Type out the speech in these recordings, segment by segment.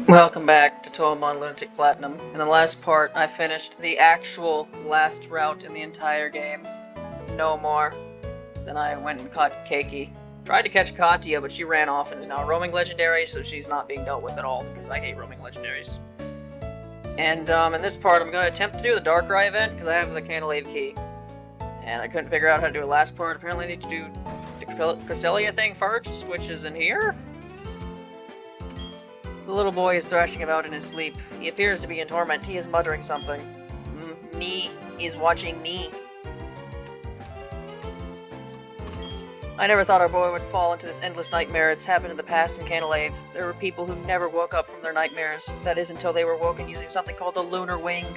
Welcome back to Touhoumon Lunatic Platinum. In the last part, I finished the actual last route in the entire game. No more. Then I went and caught Keiki. Tried to catch Katya, but she ran off and is now a roaming legendary, so she's not being dealt with at all, because I hate roaming legendaries. And in this part, I'm going to attempt to do the Darkrai event, because I have the Candelave Key. And I couldn't figure out how to do it last part. Apparently I need to do the Cresselia thing first, which is in here? The little boy is thrashing about in his sleep. He appears to be in torment. He is muttering something. Me is watching me. I never thought our boy would fall into this endless nightmare. It's happened in the past in Candelave. There were people who never woke up from their nightmares. That is until they were woken using something called the Lunar Wing.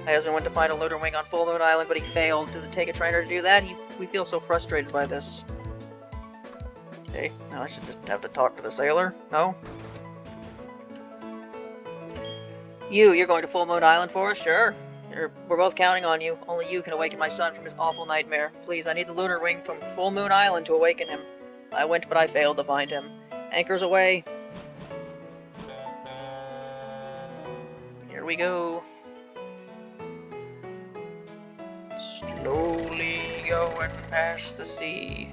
My husband went to find a Lunar Wing on Full Moon Island, but he failed. Does it take a trainer to do that? We feel so frustrated by this. Okay, now I should just have to talk to the sailor? No? You're going to Full Moon Island for us? Sure. We're both counting on you. Only you can awaken my son from his awful nightmare. Please, I need the Lunar Wing from Full Moon Island to awaken him. I went, but I failed to find him. Anchors away. Here we go. Slowly going past the sea.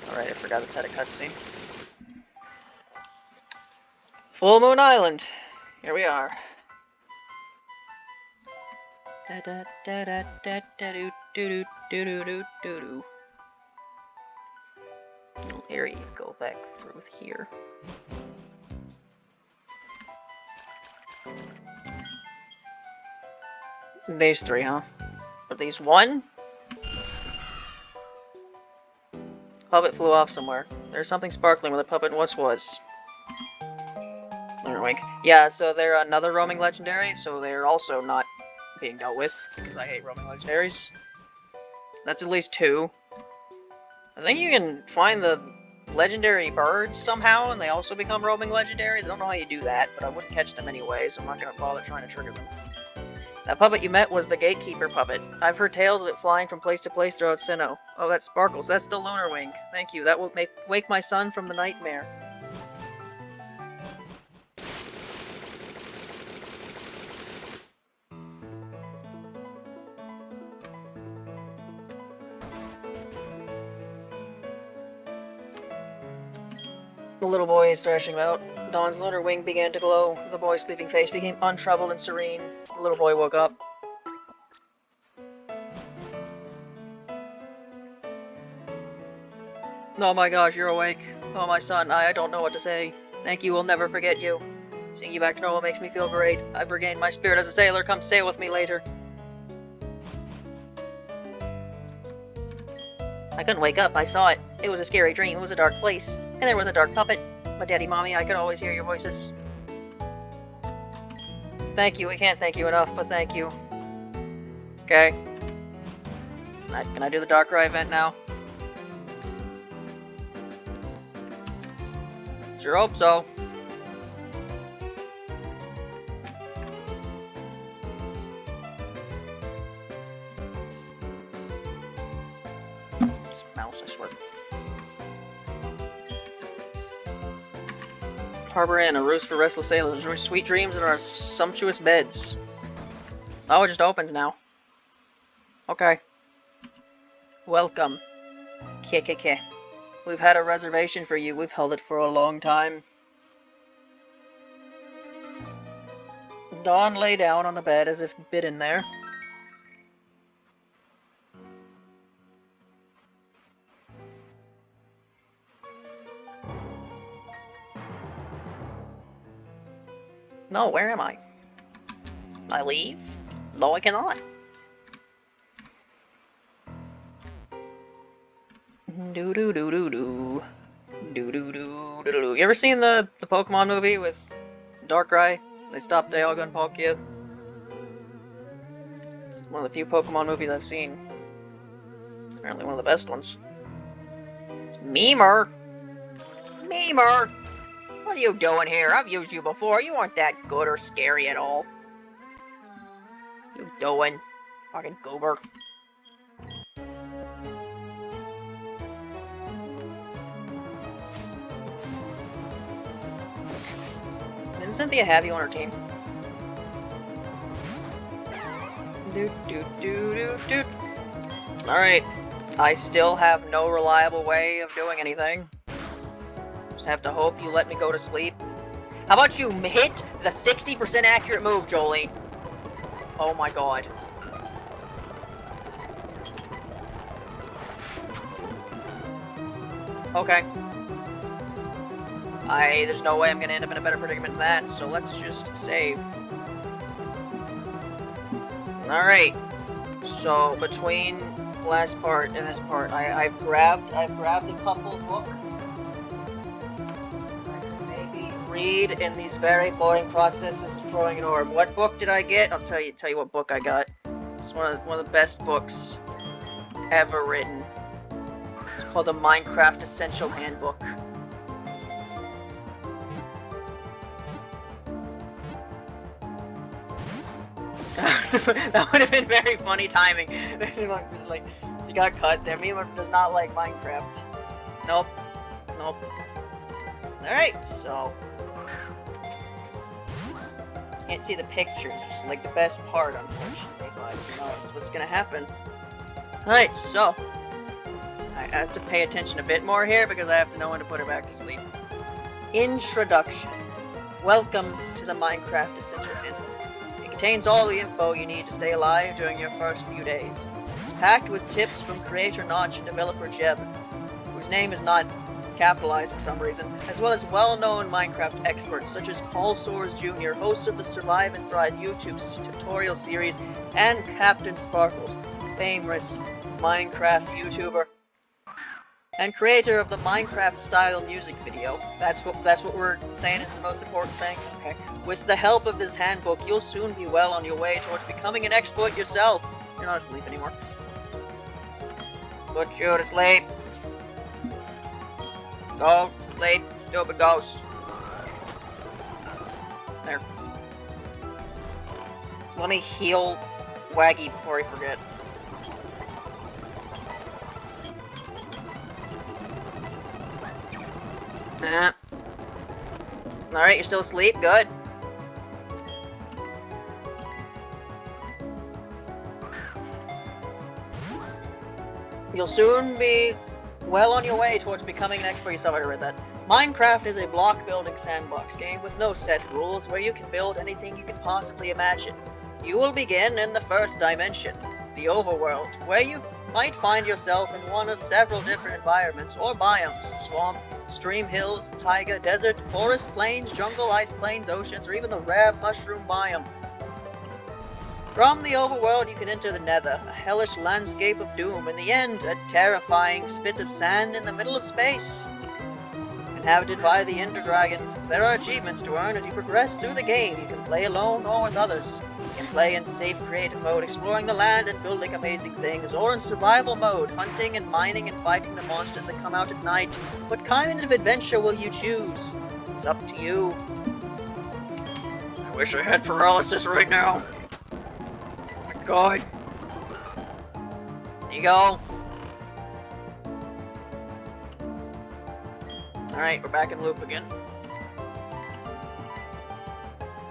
Alright, I forgot that's had a cutscene. Full Moon Island. Here we are. Da da da da da da do do do do do do do. Little area you go back through here. These three, huh? Are these one? Puppet flew off somewhere. There's something sparkling where the puppet once was. Wink. Yeah, so they're another roaming legendary, so they're also not being dealt with, because I hate roaming legendaries. That's at least two. I think you can find the legendary birds somehow, and they also become roaming legendaries. I don't know how you do that, but I wouldn't catch them anyway, so I'm not going to bother trying to trigger them. That puppet you met was the Gatekeeper puppet. I've heard tales of it flying from place to place throughout Sinnoh. Oh, that sparkles. That's the Lunar Wing. Thank you. That will wake my son from the nightmare. The little boy is thrashing about. Dawn's lunar wing began to glow. The boy's sleeping face became untroubled and serene. The little boy woke up. Oh my gosh, you're awake. Oh my son, I don't know what to say. Thank you, we'll never forget you. Seeing you back to normal makes me feel great. I've regained my spirit as a sailor. Come sail with me later. I couldn't wake up, I saw it. It was a scary dream, it was a dark place. And there was a dark puppet. But Daddy, Mommy, I could always hear your voices. Thank you, we can't thank you enough, but thank you. Okay. Can I do the Darkrai event now? Sure hope so. It's a mouse, I swear. Harbor Inn, a roost for restless sailors. Enjoy sweet dreams in our sumptuous beds. Oh, it just opens now. Okay. Welcome. KKK. We've had a reservation for you. We've held it for a long time. Dawn lay down on the bed as if bidden there. No, where am I? I leave? No, I cannot. Do do do do do. Do do do do do. You ever seen the Pokemon movie with Darkrai? They stopped Dialga and Palkia. It's one of the few Pokemon movies I've seen. It's apparently one of the best ones. It's Mima! Mima! What are you doing here? I've used you before. You aren't that good or scary at all. You doing? Fucking goober. Didn't Cynthia have you on her team? Alright. I still have no reliable way of doing anything. Just have to hope you let me go to sleep. How about you hit the 60% accurate move, Jolie? Oh my god. Okay. There's no way I'm gonna end up in a better predicament than that, so let's just save. Alright. So, between last part and this part, I've grabbed a couple books. I can maybe read in these very boring processes of throwing an orb. What book did I get? I'll tell you what book I got. It's one of the best books ever written. It's called the Minecraft Essential Handbook. That would have been very funny timing. Like, you got cut there. Mima does not like Minecraft. Nope. Alright, so... Can't see the pictures, which is like the best part, unfortunately, but you know, that's what's gonna happen. Alright, so... I have to pay attention a bit more here because I have to know when to put her back to sleep. Introduction. Welcome to the Minecraft Essential Handbook. It contains all the info you need to stay alive during your first few days. It's packed with tips from creator Notch and developer Jeb, whose name is not capitalized for some reason, as well as well-known Minecraft experts such as Paul Soares Jr., host of the Survive and Thrive YouTube tutorial series, and Captain Sparkles, famous Minecraft YouTuber and creator of the Minecraft-style music video. That's what we're saying is the most important thing? Okay. With the help of this handbook, you'll soon be well on your way towards becoming an expert yourself. You're not asleep anymore. Put you to sleep. Go to sleep, stupid ghost. There. Let me heal Waggy before I forget. Alright, you're still asleep? Good. You'll soon be well on your way towards becoming an expert yourself. I read that. Minecraft is a block-building sandbox game with no set rules where you can build anything you can possibly imagine. You will begin in the first dimension, the overworld, where you might find yourself in one of several different environments or biomes: swamp, stream, hills, taiga, desert, forest, plains, jungle, ice plains, oceans, or even the rare mushroom biome. From the overworld you can enter the nether, a hellish landscape of doom. In the end, a terrifying spit of sand in the middle of space. Inhabited by the Ender Dragon, there are achievements to earn as you progress through the game. You can play alone or with others. You can play in safe creative mode, exploring the land and building amazing things, or in survival mode, hunting and mining and fighting the monsters that come out at night. What kind of adventure will you choose? It's up to you. I wish I had paralysis right now. Oh my god. There you go. Alright, we're back in loop again.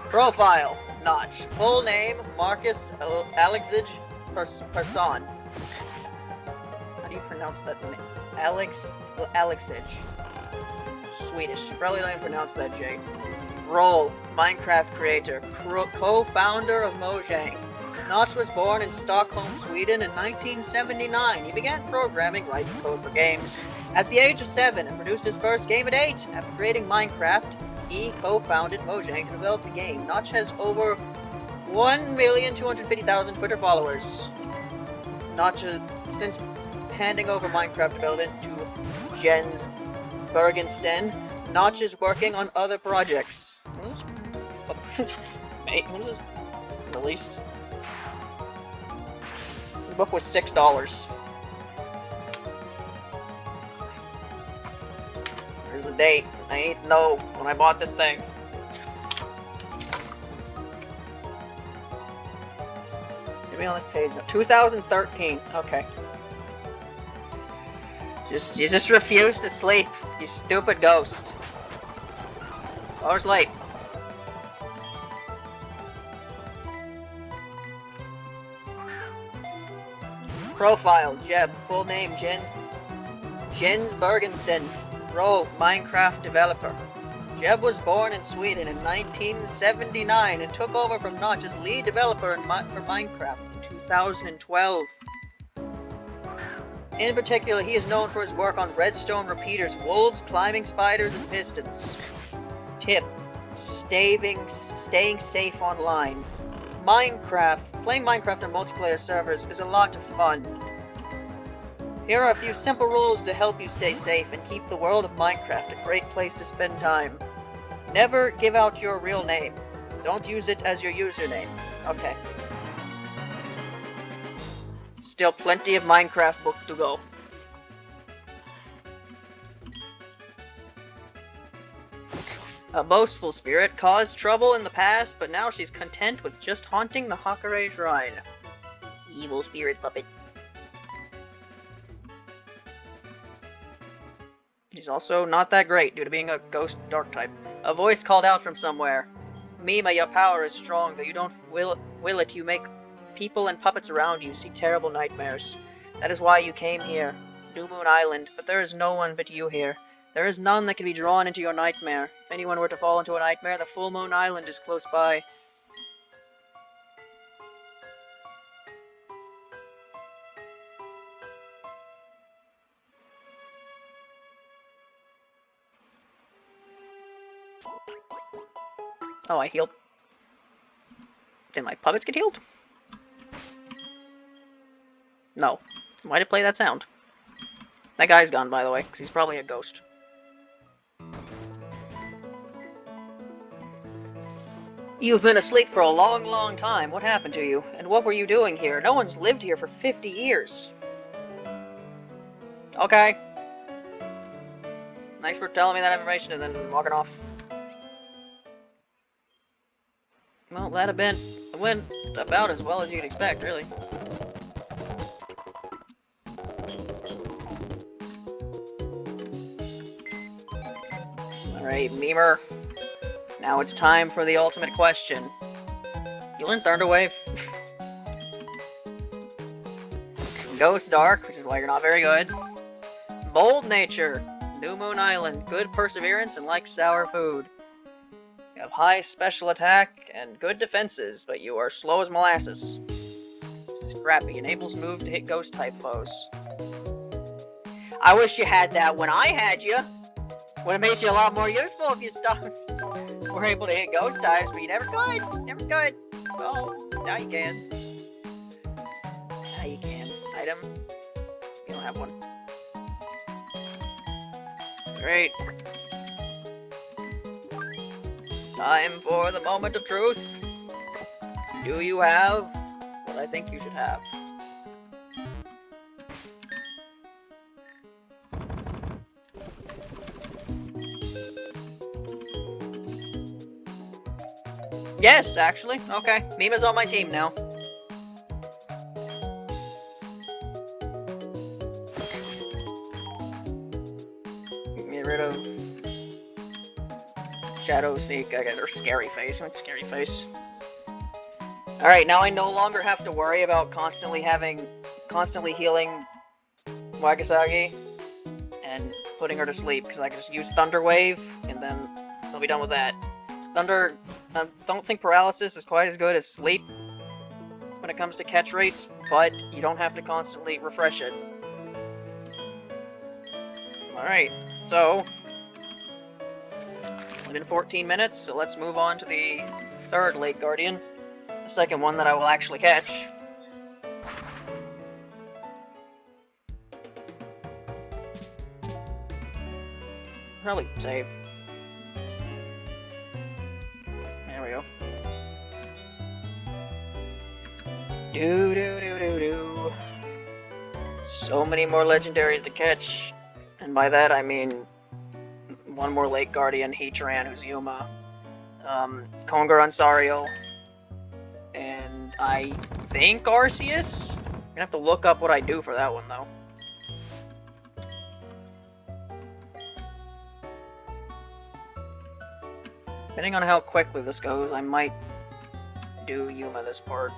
Profile. Notch. Full name, Marcus Alexij Persson. How do you pronounce that name? Alexij. Swedish. You probably don't even pronounce that J. Role. Minecraft creator. Co-founder of Mojang. Notch was born in Stockholm, Sweden in 1979. He began programming, writing code for games at the age of 7 and produced his first game at 8. After creating Minecraft, he co-founded Mojang to develop the game. Notch has over 1,250,000 Twitter followers. Notch, since handing over Minecraft development to Jens Bergensten, Notch is working on other projects. When is this released? The book was $6. There's the date. I ain't know when I bought this thing. Maybe on this page. No, 2013. Okay. You just refuse to sleep. You stupid ghost. Go to sleep. Profile, Jeb. Full name, Jens Bergensten. Role, Minecraft developer. Jeb was born in Sweden in 1979 and took over from Notch as lead developer for Minecraft in 2012. In particular, he is known for his work on redstone repeaters, wolves, climbing spiders, and pistons. Tip: staying safe online. Playing Minecraft on multiplayer servers is a lot of fun. Here are a few simple rules to help you stay safe and keep the world of Minecraft a great place to spend time. Never give out your real name. Don't use it as your username. Okay. Still plenty of Minecraft book to go. A boastful spirit caused trouble in the past, but now she's content with just haunting the Darkrai shrine. Evil spirit puppet. He's also not that great due to being a ghost dark type. A voice called out from somewhere. Mima, your power is strong, though you don't will it, you make people and puppets around you see terrible nightmares. That is why you came here, Touhoumon Island, but there is no one but you here. There is none that can be drawn into your nightmare. If anyone were to fall into a nightmare, the full moon island is close by. Oh, I healed. Did my puppets get healed? No. Why did it play that sound? That guy's gone, by the way, because he's probably a ghost. You've been asleep for a long, long time. What happened to you? And what were you doing here? No one's lived here for 50 years. Okay. Thanks for telling me that information and then walking off. Well, it went about as well as you'd expect, really. Alright, Mima. Now it's time for the ultimate question. You learn Thunderwave? Ghost Dark, which is why you're not very good. Bold Nature. Touhoumon Island. Good perseverance and likes sour food. You have high special attack and good defenses, but you are slow as molasses. Scrappy. Enables move to hit ghost type foes. I wish you had that when I had you. Would have made you a lot more useful if you were able to hit ghost types, but you never could. Never could. Oh, now you can. Now you can. Item. You don't have one. Great. Time for the moment of truth. Do you have what I think you should have? Yes, actually. Okay. Mima's on my team now. Get rid of Shadow Sneak. I got her Scary Face. What's Scary Face? Alright, now I no longer have to worry about constantly healing Wagasagi and putting her to sleep, because I can just use Thunder Wave, and then I'll be done with that. Thunder... I don't think Paralysis is quite as good as Sleep when it comes to catch rates, but you don't have to constantly refresh it. Alright, so... It's been 14 minutes, so let's move on to the third Lake Guardian. The second one that I will actually catch. Probably save. There we go. Do. So many more legendaries to catch. And by that I mean one more Lake Guardian, Heatran, who's Yuma. Congar Ansariel. And I think Arceus? I'm gonna have to look up what I do for that one, though. Depending on how quickly this goes, I might do Yuma this part.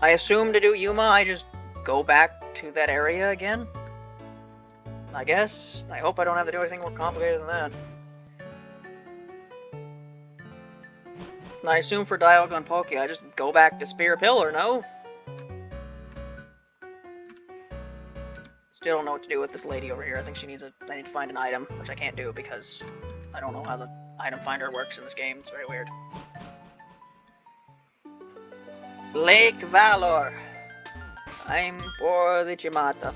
I assume to do Yuma, I just go back to that area again. I guess. I hope I don't have to do anything more complicated than that. I assume for Dialga and Poke, I just go back to Spear Pillar, no? Still don't know what to do with this lady over here. I think she needs I need to find an item, which I can't do because I don't know how the item finder works in this game. It's very weird. Lake Valor. I'm for the Chimata.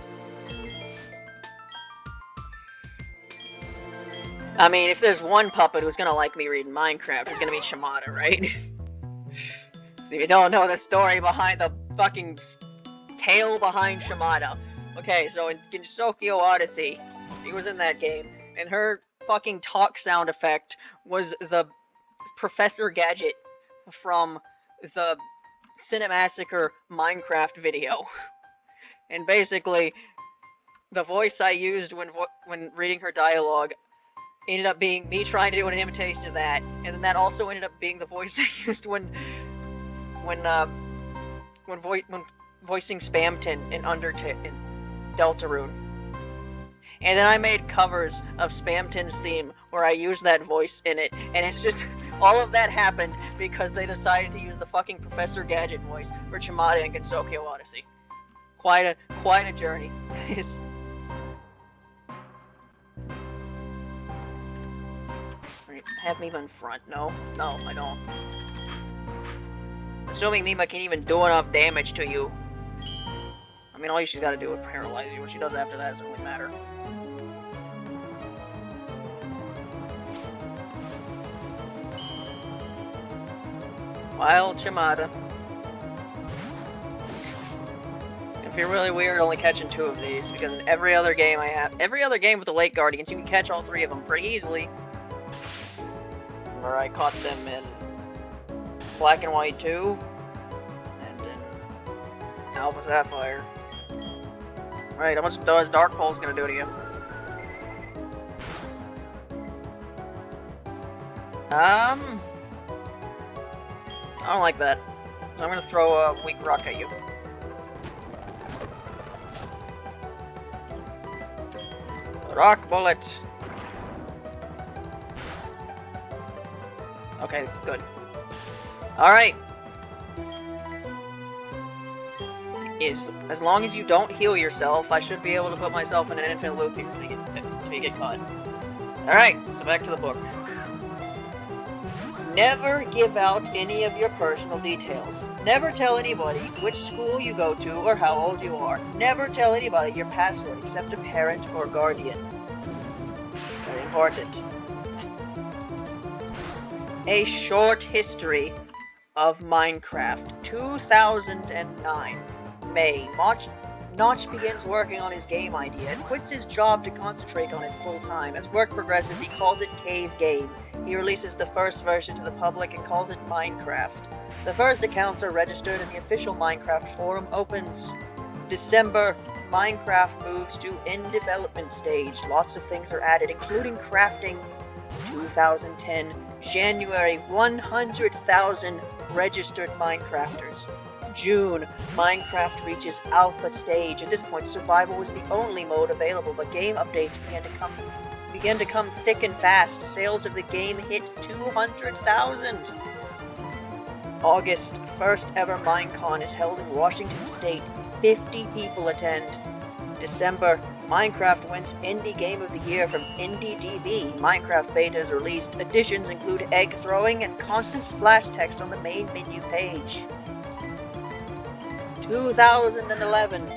I mean, if there's one puppet who's gonna like me reading Minecraft, it's gonna be Chimata, right? So if you don't know the story behind the fucking tale behind Chimata. Okay, so in Tokyo Odyssey, she was in that game, and her fucking talk sound effect was the Professor Gadget from the Cinemassacre Minecraft video. And basically, the voice I used when reading her dialogue ended up being me trying to do an imitation of that, and then that also ended up being the voice I used when voicing Spamton in Deltarune. And then I made covers of Spamton's theme where I used that voice in it, and it's just all of that happened because they decided to use the fucking Professor Gadget voice for Chimata and Tokyo Odyssey. Quite a journey. Have Mima in front. No, I don't. Assuming Mima can even do enough damage to you. I mean, all she's got to do is paralyze you. What she does after that doesn't really matter. Wild Chimata. It'd be really weird only catching 2 of these, because in every other game with the Lake Guardians, you can catch all 3 of them pretty easily. Where I caught them in Black and White 2, and in Alpha Sapphire. Right, how much does Dark Pole's gonna do to you? I don't like that. So I'm gonna throw a weak rock at you. Rock bullet! Okay, good. Alright. As long as you don't heal yourself, I should be able to put myself in an infinite loop here until you get caught. Alright, so back to the book. Never give out any of your personal details. Never tell anybody which school you go to or how old you are. Never tell anybody your password except a parent or guardian. Very important. A Short History of Minecraft, 2009. May. Notch begins working on his game idea and quits his job to concentrate on it full-time. As work progresses, he calls it Cave Game. He releases the first version to the public and calls it Minecraft. The first accounts are registered and the official Minecraft forum opens. December, Minecraft moves to in-development stage. Lots of things are added, including crafting. 2010, January, 100,000 registered Minecrafters. June, Minecraft reaches alpha stage. At this point, survival was the only mode available, but game updates began to come thick and fast. Sales of the game hit 200,000. August, first ever Minecon is held in Washington State. 50 people attend. December, Minecraft wins Indie Game of the Year from IndieDB. Minecraft beta is released. Additions include egg throwing and constant splash text on the main menu page. 2011.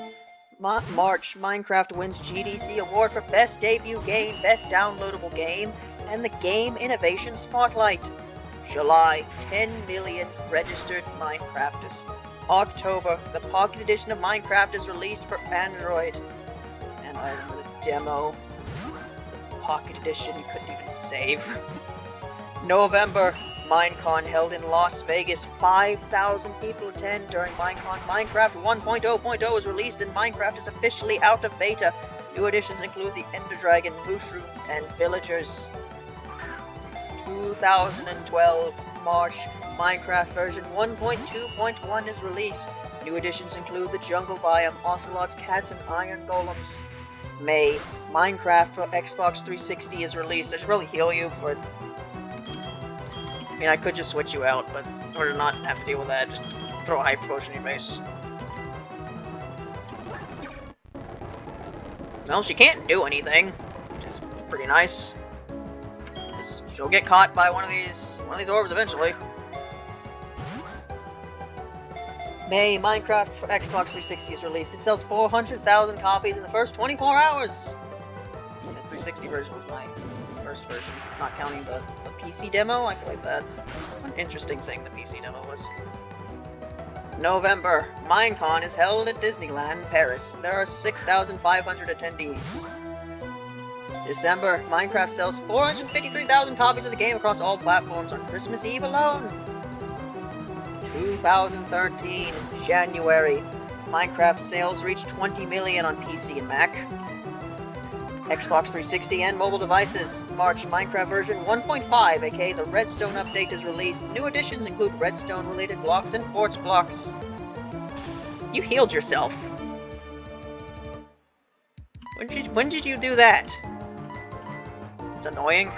March, Minecraft wins GDC Award for Best Debut Game, Best Downloadable Game, and the Game Innovation Spotlight. July, 10 million registered Minecrafters. October, the Pocket Edition of Minecraft is released for Android. And I remember the demo. The Pocket Edition you couldn't even save. November, Minecon held in Las Vegas. 5,000 people attend during Minecon. Minecraft 1.0.0 is released and Minecraft is officially out of beta. New additions include the Ender Dragon, Mushrooms, and Villagers. 2012, March, Minecraft version 1.2.1 is released. New additions include the jungle biome, ocelots, cats, and iron golems. May, Minecraft for Xbox 360 is released. I should probably heal you, but... I mean, I could just switch you out, but in order to not have to deal with that, just throw a hyper potion in your face. Well, she can't do anything, which is pretty nice. She'll get caught by one of these orbs eventually. May, Minecraft for Xbox 360 is released. It sells 400,000 copies in the first 24 hours. The 360 version was my first version, not counting the PC demo. I played that. What an interesting thing the PC demo was. November, Minecon is held at Disneyland, Paris. There are 6,500 attendees. December, Minecraft sells 453,000 copies of the game across all platforms on Christmas Eve alone. 2013, January, Minecraft sales reached 20 million on PC and Mac. Xbox 360 and mobile devices. March, Minecraft version 1.5, aka the Redstone update, is released. New additions include Redstone-related blocks and quartz blocks. You healed yourself. When did you do that? It's annoying.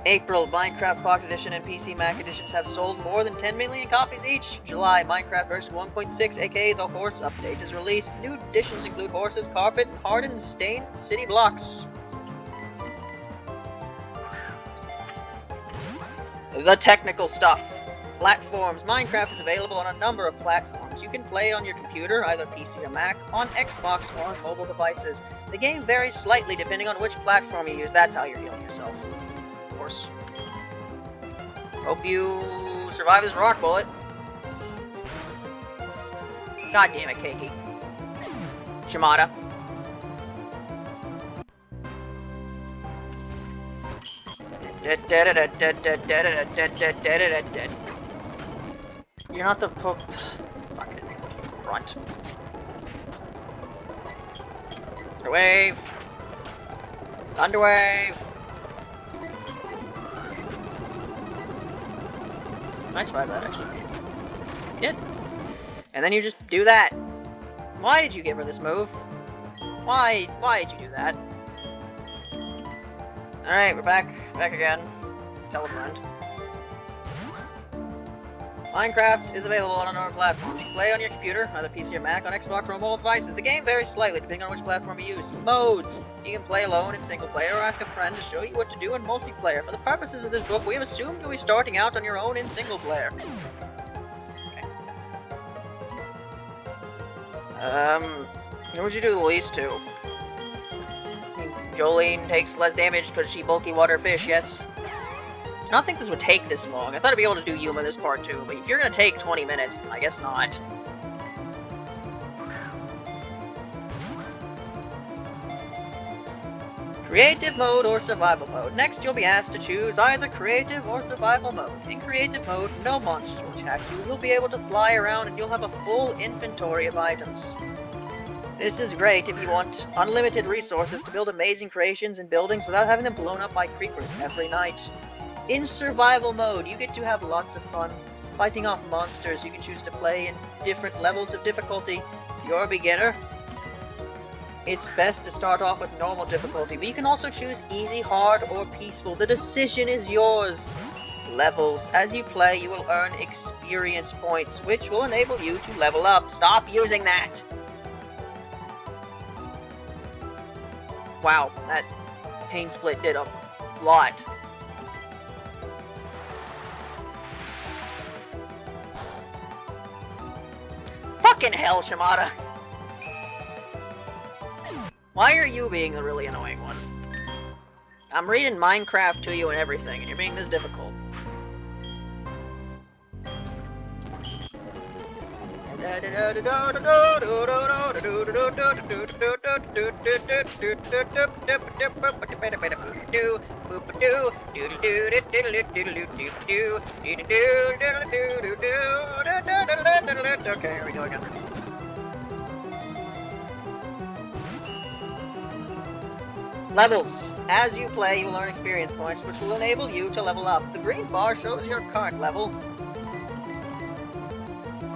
April, Minecraft Pocket Edition and PC Mac editions have sold more than 10 million copies each. July, Minecraft version 1.6, aka the Horse update, is released. New additions include horses, carpet, and hardened stained city blocks. The technical stuff. Platforms. Minecraft is available on a number of platforms. You can play on your computer, either PC or Mac, on Xbox, or on mobile devices. The game varies slightly depending on which platform you use. That's how you're healing yourself. Of course. Hope you survive this rock bullet. God damn it, Keiki. Chimata. You're not the fucking front. Thunderwave. Thunderwave. I survived that, actually. You did. And then you just do that. Why did you give her this move? Why did you do that? Alright, we're back again. Tell a friend. Minecraft is available on a number of platforms. You can play on your computer, either PC or Mac, on Xbox or mobile devices. The game varies slightly depending on which platform you use. Modes. You can play alone in single player or ask a friend to show you what to do in multiplayer. For the purposes of this book, we have assumed you'll be starting out on your own in single player. Okay. What would you do the least to? Jolene takes less damage because she bulky water fish, yes? I did not think this would take this long. I thought I'd be able to do Yuma this part too, but if you're gonna take 20 minutes, then I guess not. Creative mode or survival mode. Next, you'll be asked to choose either creative or survival mode. In creative mode, no monsters will attack you. You'll be able to fly around and you'll have a full inventory of items. This is great if you want unlimited resources to build amazing creations and buildings without having them blown up by creepers every night. In survival mode, you get to have lots of fun fighting off monsters. You can choose to play in different levels of difficulty. If you're a beginner, it's best to start off with normal difficulty, but you can also choose easy, hard, or peaceful. The decision is yours. Levels. As you play, you will earn experience points, which will enable you to level up. Stop using that! Wow, that pain split did a lot. Fucking hell, Chimata! Why are you being the really annoying one? I'm reading Minecraft to you and everything, and you're being this difficult. Okay, here we go again. Levels. As you play, you will earn experience points, which will enable you to level up. The green bar shows your current level,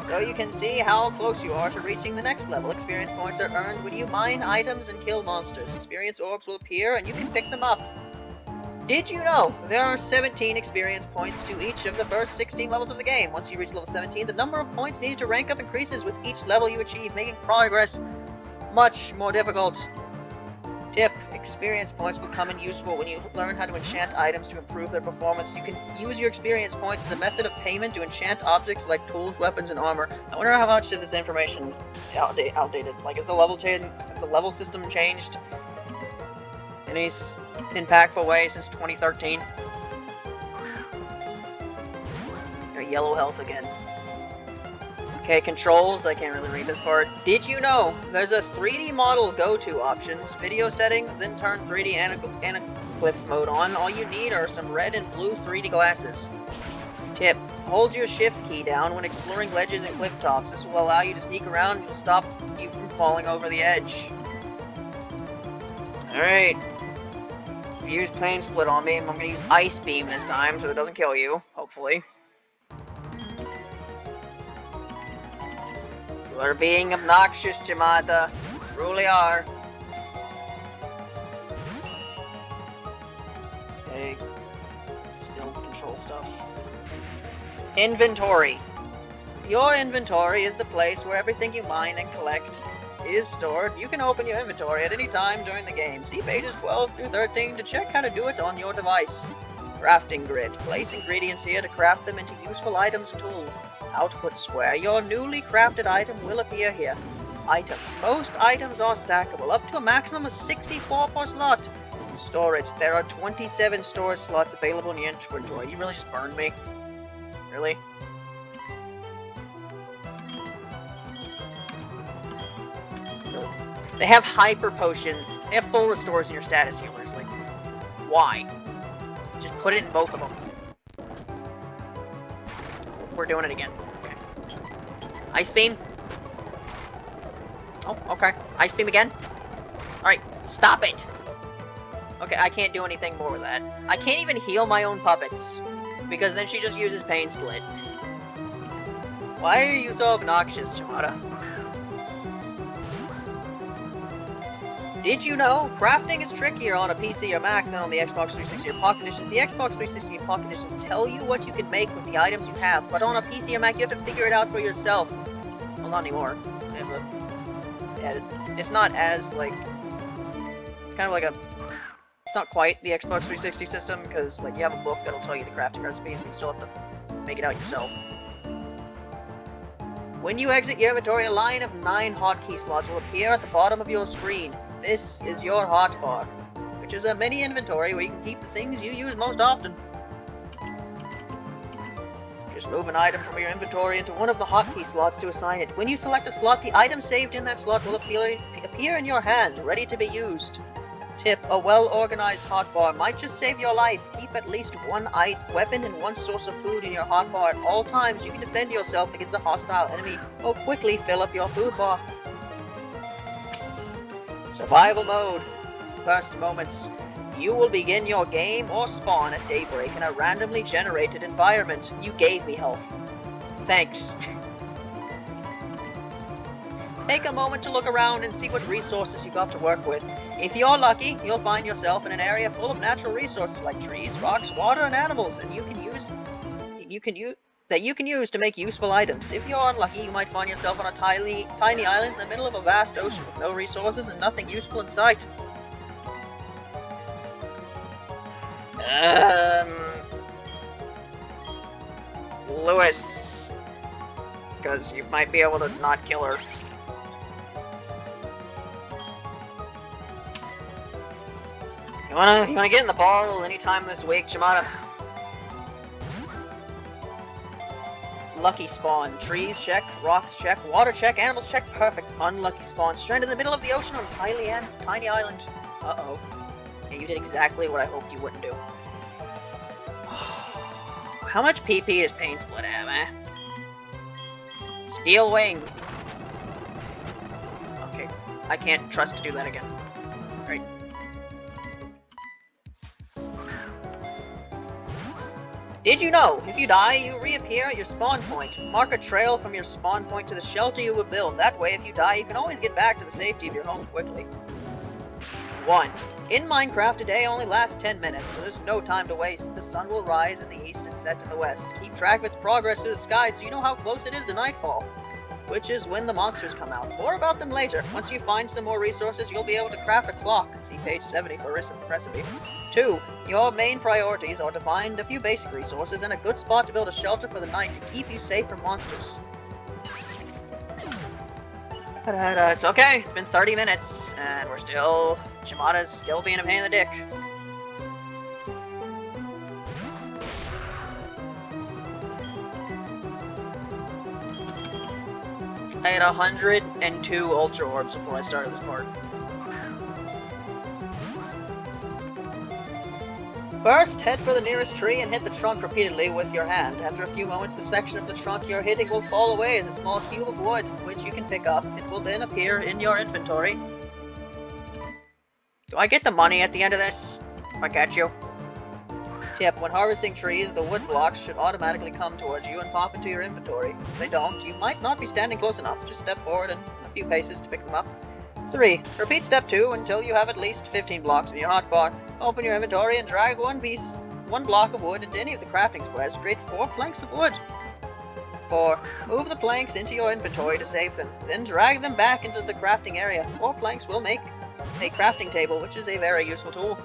so you can see how close you are to reaching the next level. Experience points are earned when you mine items and kill monsters. Experience orbs will appear, and you can pick them up. Did you know there are 17 experience points to each of the first 16 levels of the game? Once you reach level 17, the number of points needed to rank up increases with each level you achieve, making progress much more difficult. Tip: experience points will come in useful when you learn how to enchant items to improve their performance. You can use your experience points as a method of payment to enchant objects like tools, weapons, and armor. I wonder how much of this information is outdated. Like, is the level system changed in any impactful way since 2013? Your yellow health again. Okay, controls, I can't really read this part. Did you know there's a 3D model go-to options, video settings, then turn 3D anaglyph mode on. All you need are some red and blue 3D glasses. Tip: hold your shift key down when exploring ledges and cliff tops. This will allow you to sneak around and will stop you from falling over the edge. Alright. If you use plane split on me, I'm gonna use ice beam this time so it doesn't kill you, hopefully. You are being obnoxious, Chimata. You truly are. Okay. Still control stuff. Inventory. Your inventory is the place where everything you mine and collect is stored. You can open your inventory at any time during the game. See pages 12 through 13 to check how to do it on your device. Crafting grid. Place ingredients here to craft them into useful items and tools. Output square. Your newly crafted item will appear here. Items. Most items are stackable, up to a maximum of 64 per slot. Storage. There are 27 storage slots available in your inventory. You really just burned me? Really? They have hyper potions. They have full restores in your status healers. Like, why? Just put it in both of them. We're doing it again. Okay. Ice beam. Oh, okay. Ice beam again. Alright, stop it. Okay, I can't do anything more with that. I can't even heal my own puppets, because then she just uses pain split. Why are you so obnoxious, Chimata? Did you know crafting is trickier on a PC or Mac than on the Xbox 360 or Pocket Editions? The Xbox 360 and Pocket Editions tell you what you can make with the items you have, but on a PC or Mac you have to figure it out for yourself. Well, not anymore. Yeah, it's not as, like... It's kind of like a... It's not quite the Xbox 360 system, because, like, you have a book that'll tell you the crafting recipes, but you still have to make it out yourself. When you exit your inventory, a line of 9 hotkey slots will appear at the bottom of your screen. This is your hotbar, which is a mini inventory where you can keep the things you use most often. Just move an item from your inventory into one of the hotkey slots to assign it. When you select a slot, the item saved in that slot will appear in your hand, ready to be used. Tip: a well-organized hotbar might just save your life. Keep at least one weapon and one source of food in your hotbar at all times. You can defend yourself against a hostile enemy, or quickly fill up your food bar. Survival mode. First moments. You will begin your game or spawn at daybreak in a randomly generated environment. You gave me health. Thanks. Take a moment to look around and see what resources you got to work with. If you're lucky, you'll find yourself in an area full of natural resources like trees, rocks, water, and animals, and you can use to make useful items. If you're unlucky, you might find yourself on a tiny island in the middle of a vast ocean with no resources and nothing useful in sight. Lewis. Because you might be able to not kill her. You wanna get in the ball anytime this week, Chimata? Lucky spawn. Trees check, rocks check, water check, animals check, perfect. Unlucky spawn. Stranded in the middle of the ocean on this tiny island. Uh-oh. Yeah, you did exactly what I hoped you wouldn't do. How much PP does Pain Split have, eh? Steel Wing. Okay, I can't trust to do that again. Great. Did you know, if you die, you reappear at your spawn point. Mark a trail from your spawn point to the shelter you will build. That way, if you die, you can always get back to the safety of your home quickly. 1. In Minecraft, a day only lasts 10 minutes, so there's no time to waste. The sun will rise in the east and set in the west. Keep track of its progress through the sky so you know how close it is to nightfall, which is when the monsters come out. More about them later. Once you find some more resources, you'll be able to craft a clock. See page 70 for a recipe. 2. Your main priorities are to find a few basic resources and a good spot to build a shelter for the night to keep you safe from monsters. It's okay, it's been 30 minutes, and Chimata's still being a pain in the dick. I had 102 Ultra Orbs before I started this part. First, head for the nearest tree and hit the trunk repeatedly with your hand. After a few moments, the section of the trunk you're hitting will fall away as a small cube of wood, which you can pick up. It will then appear in your inventory. Do I get the money at the end of this? If I catch you? Tip, when harvesting trees, the wood blocks should automatically come towards you and pop into your inventory. If they don't, you might not be standing close enough. Just step forward and a few paces to pick them up. 3. Repeat step 2 until you have at least 15 blocks in your hotbar. Open your inventory and drag one block of wood into any of the crafting squares to create 4 planks of wood. 4. Move the planks into your inventory to save them. Then drag them back into the crafting area. 4 planks will make a crafting table, which is a very useful tool.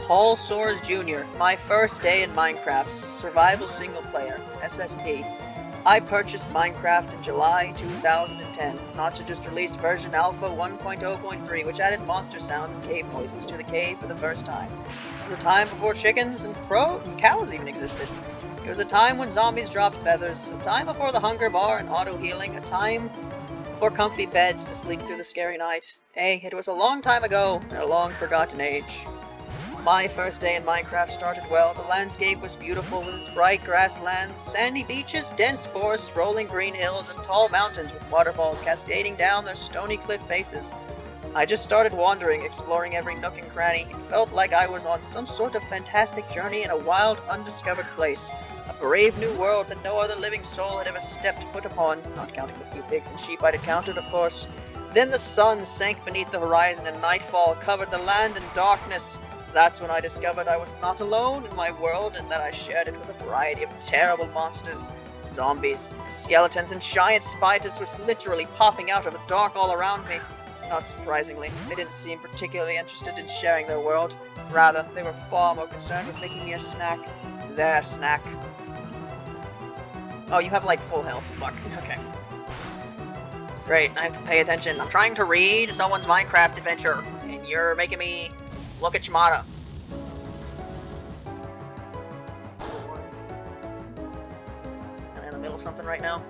Paul Soares Jr. My first day in Minecraft. Survival single player. SSP. I purchased Minecraft in July 2010. Notch just released version Alpha 1.0.3, which added monster sounds and cave noises to the cave for the first time. This was a time before chickens and cows even existed. It was a time when zombies dropped feathers, a time before the hunger bar and auto-healing, a time before comfy beds to sleep through the scary night. Hey, it was a long time ago, in a long-forgotten age. My first day in Minecraft started well. The landscape was beautiful with its bright grasslands, sandy beaches, dense forests, rolling green hills, and tall mountains with waterfalls cascading down their stony cliff faces. I just started wandering, exploring every nook and cranny. It felt like I was on some sort of fantastic journey in a wild, undiscovered place. A brave new world that no other living soul had ever stepped foot upon, not counting the few pigs and sheep I'd encountered, of course. Then the sun sank beneath the horizon and nightfall covered the land in darkness. That's when I discovered I was not alone in my world and that I shared it with a variety of terrible monsters. Zombies, skeletons, and giant spiders was literally popping out of the dark all around me. Not surprisingly, they didn't seem particularly interested in sharing their world. Rather, they were far more concerned with making me a snack. Their snack. Oh, you have like full health. Fuck. Okay. Great, I have to pay attention. I'm trying to read someone's Minecraft adventure, and you're making me look at Chimata. I'm in the middle of something right now.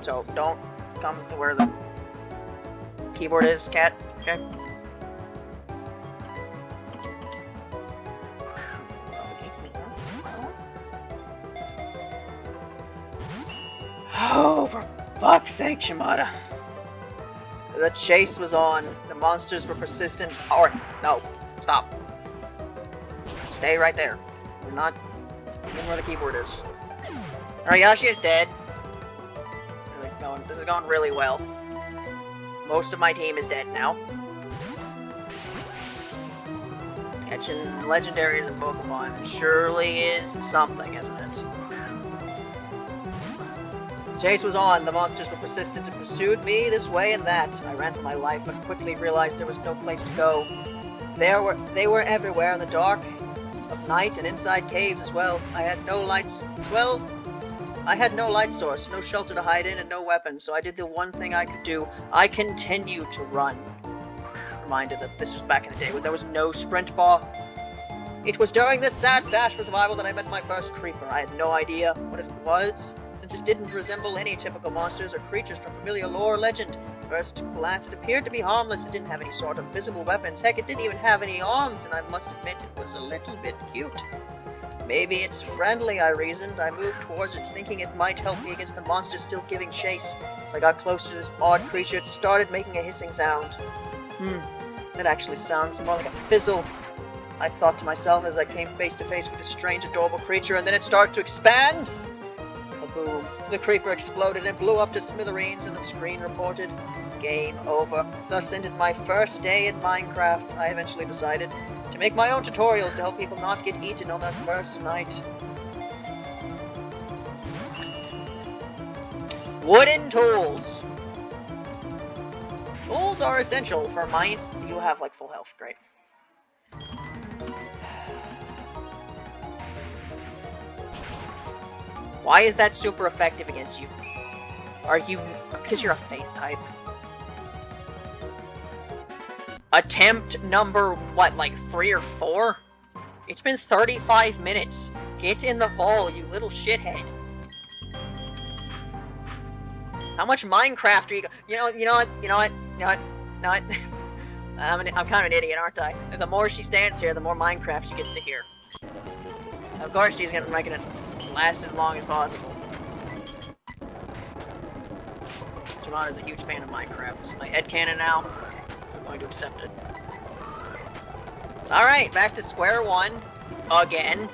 So don't come to where the keyboard is, cat. Okay? Oh, for fuck's sake, Chimata. The chase was on. The monsters were persistent. Or, no. Stop. Stay right there. You're not even where the keyboard is. Alright, Yashi is dead. This is going really well. Most of my team is dead now. Catching legendaries and Pokemon surely is something, isn't it? The chase was on. The monsters were persistent and pursued me this way and that. I ran for my life, but quickly realized there was no place to go. They were everywhere in the dark of night and inside caves as well. I had no lights. I had no light source, no shelter to hide in, and no weapon, so I did the one thing I could do. I continued to run. Reminded that this was back in the day when there was no sprint bar. It was during this sad dash for survival that I met my first creeper. I had no idea what it was, since it didn't resemble any typical monsters or creatures from familiar lore or legend. At first glance, it appeared to be harmless. It didn't have any sort of visible weapons. Heck, it didn't even have any arms, and I must admit it was a little bit cute. Maybe it's friendly, I reasoned. I moved towards it, thinking it might help me against the monster still giving chase. As I got closer to this odd creature, it started making a hissing sound. That actually sounds more like a fizzle, I thought to myself as I came face to face with this strange, adorable creature, and then it started to expand! Kaboom. The creeper exploded and blew up to smithereens, and the screen reported, "Game over." Thus ended my first day in Minecraft. I eventually decided to make my own tutorials to help people not get eaten on their first night. Wooden tools. Tools are essential for mine. You have like full health, great. Why is that super effective against you? Are you... because you're a faith type. Attempt number, what, like 3 or 4? It's been 35 minutes. Get in the hole, you little shithead. How much Minecraft are you... You know what? I'm kind of an idiot, aren't I? And the more she stands here, the more Minecraft she gets to hear. Of course she's gonna make it last as long as possible. Chimata's a huge fan of Minecraft. This is my headcanon now. I'm going to accept it. Alright, back to square one. Again.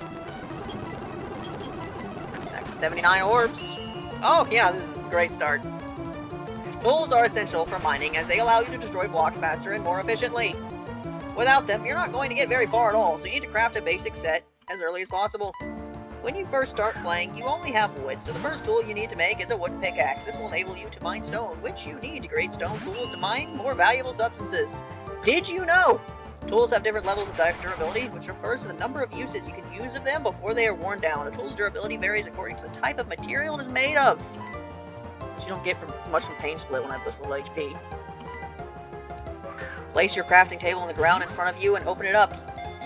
Back to 79 orbs. Oh, yeah, this is a great start. Tools are essential for mining as they allow you to destroy blocks faster and more efficiently. Without them, you're not going to get very far at all, so you need to craft a basic set as early as possible. When you first start playing, you only have wood, so the first tool you need to make is a wooden pickaxe. This will enable you to mine stone, which you need to create stone tools to mine more valuable substances. Did you know? Tools have different levels of durability, which refers to the number of uses you can use of them before they are worn down. A tool's durability varies according to the type of material it is made of. Which you don't get much from Pain Split when I have this little HP. Place your crafting table on the ground in front of you and open it up.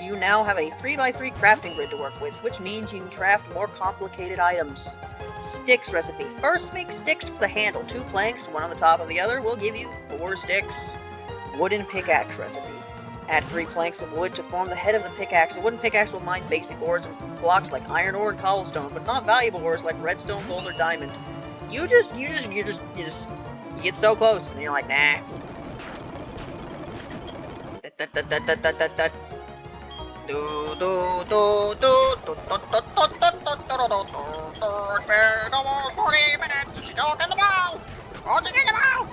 You now have a 3x3 crafting grid to work with, which means you can craft more complicated items. Sticks recipe. First, make sticks for the handle. 2 planks, one on the top of the other, will give you 4 sticks. Wooden pickaxe recipe. Add 3 planks of wood to form the head of the pickaxe. A wooden pickaxe will mine basic ores and blocks like iron ore and cobblestone, but not valuable ores like redstone, gold, or diamond. You get so close, and you're like, nah. Almost 40 minutes. She's talking the ball. What's in the ball?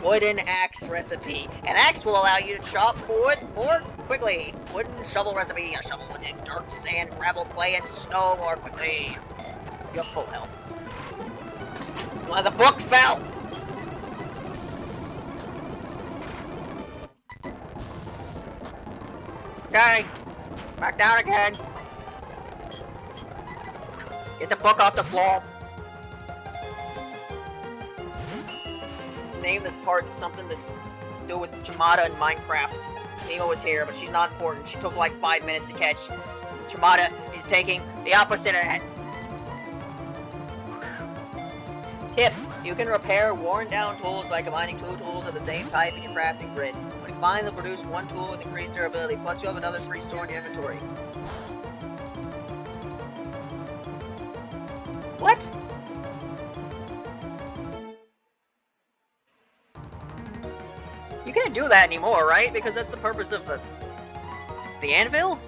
Wooden axe recipe. An axe will allow you to chop wood more quickly. Wooden shovel recipe. A shovel will dig dirt, sand, gravel, clay, and snow more quickly. You have full health. Well, the book fell. Okay. Back down again. Get the book off the floor. Name this part something to do with Chimata and Minecraft. Mima was here, but she's not important. She took like 5 minutes to catch. Chimata is taking the opposite of that. Tip. You can repair worn-down tools by combining 2 tools of the same type in your crafting grid. When you combine, they'll produce 1 tool with increased durability, plus you'll have another 3 stored in your inventory. What? You can't do that anymore, right? Because that's the purpose of the anvil?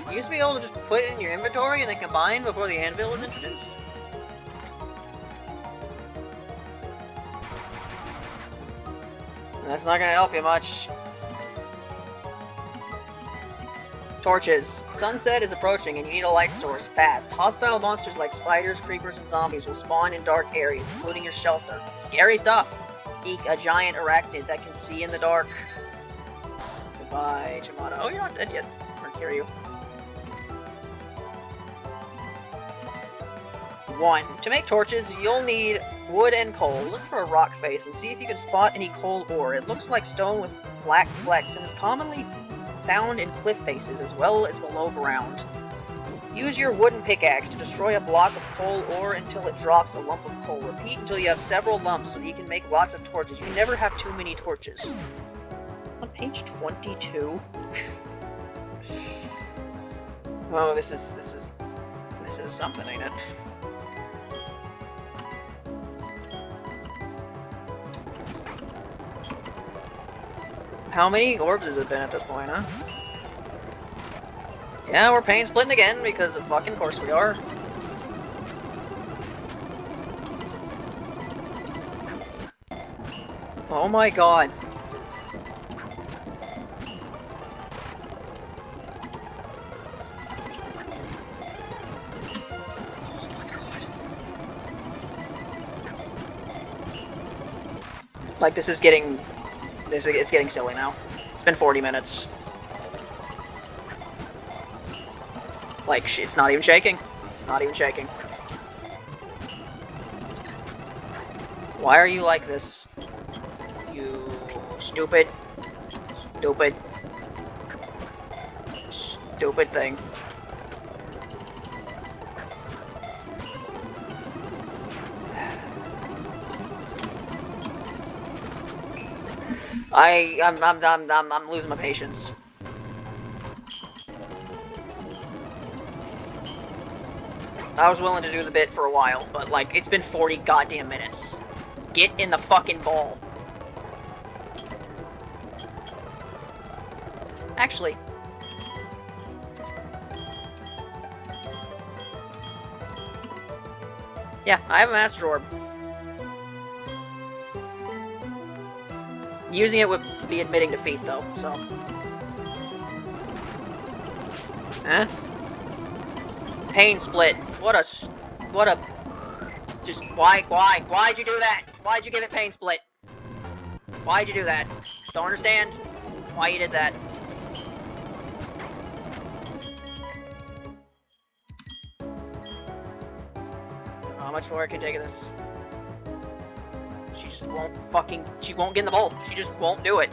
You used to be able to just put it in your inventory and then combine before the anvil was introduced? That's not gonna help you much. Torches. Sunset is approaching and you need a light source fast. Hostile monsters like spiders, creepers, and zombies will spawn in dark areas, including your shelter. Scary stuff. Eek, a giant arachnid that can see in the dark. Goodbye, Chimata. Oh, you're not dead yet. I'm gonna cure you. 1. To make torches, you'll need wood and coal. Look for a rock face and see if you can spot any coal ore. It looks like stone with black flecks and is commonly found in cliff faces as well as below ground. Use your wooden pickaxe to destroy a block of coal or until it drops a lump of coal. Repeat until you have several lumps so you can make lots of torches. You can never have too many torches. On page 22? Oh, this is something, ain't it? How many orbs has it been at this point, huh? Yeah, we're pain splitting again, because of fucking course we are. Oh my god. Like, this is getting... it's getting silly now. It's been 40 minutes. Like, it's not even shaking. Not even shaking. Why are you like this? You stupid... stupid... stupid thing. I'm losing my patience. I was willing to do the bit for a while, but like, it's been 40 goddamn minutes. Get in the fucking ball. Actually. Yeah, I have a Master Orb. Using it would be admitting defeat, though, so... Huh? Pain Split. What a... Just, why'd you do that? Why'd you give it Pain Split? Why'd you do that? Don't understand why you did that. Don't know how much more I can take of this. She just won't fucking... She won't get in the vault. She just won't do it.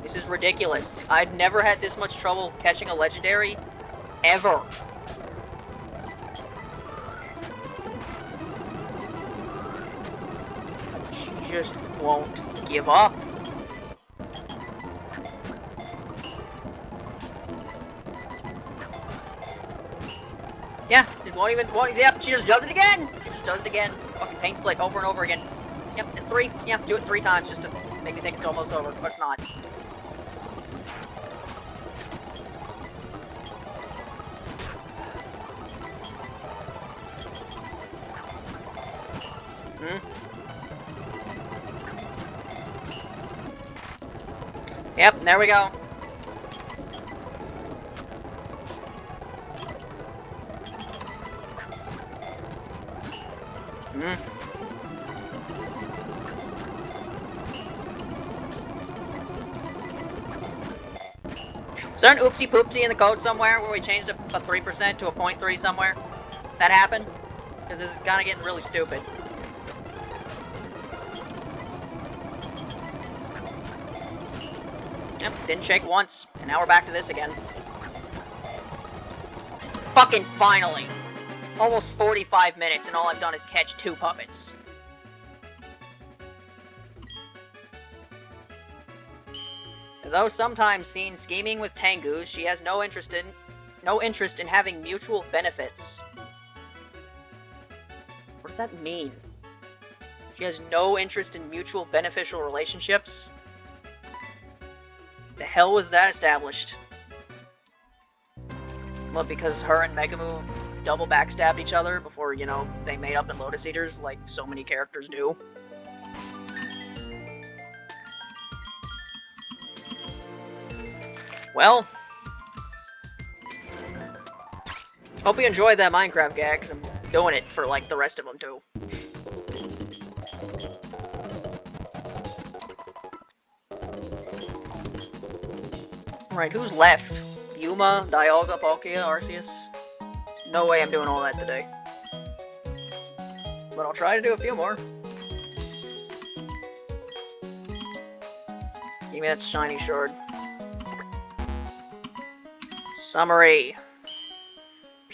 This is ridiculous. I've never had this much trouble catching a legendary, ever. She just won't give up. Yeah, it won't even... Yep, she just does it again! She just does it again. Fucking Pain Split over and over again. Yep, and 3. Yeah, do it 3 times just to make me think it's almost over, but it's not. Yep, there we go. Is there an oopsie poopsie in the code somewhere where we changed a 3% to a 0.3 somewhere? That happened? Because this is kind of getting really stupid. Yep, didn't shake once, and now we're back to this again. Fucking finally! Almost 45 minutes, and all I've done is catch 2 puppets. Though sometimes seen scheming with Tengus, she has no interest in having mutual benefits. What does that mean? She has no interest in mutual beneficial relationships? The hell was that established? What, because her and Megumu double backstabbed each other before, you know, they made up in Lotus Eaters like so many characters do? Well, hope you enjoyed that Minecraft gag, because I'm doing it for, like, the rest of them, too. Alright, who's left? Yuma, Dialga, Palkia, Arceus? No way I'm doing all that today. But I'll try to do a few more. Give me that shiny shard. Summary.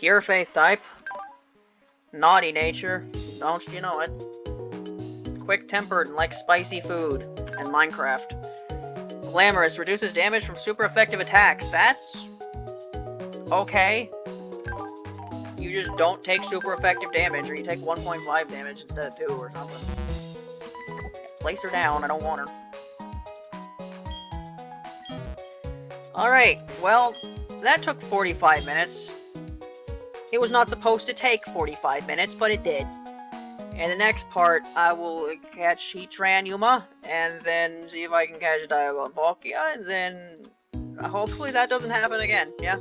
Pure Faith type. Naughty nature. Don't you know it? Quick-tempered and likes spicy food. And Minecraft. Glamorous. Reduces damage from super effective attacks. That's... okay. You just don't take super effective damage, or you take 1.5 damage instead of 2 or something. Place her down, I don't want her. Alright, well, that took 45 minutes. It was not supposed to take 45 minutes, but it did. In the next part, I will catch Heatran Yuma, and then see if I can catch Dialga and Palkia, and then hopefully that doesn't happen again, yeah?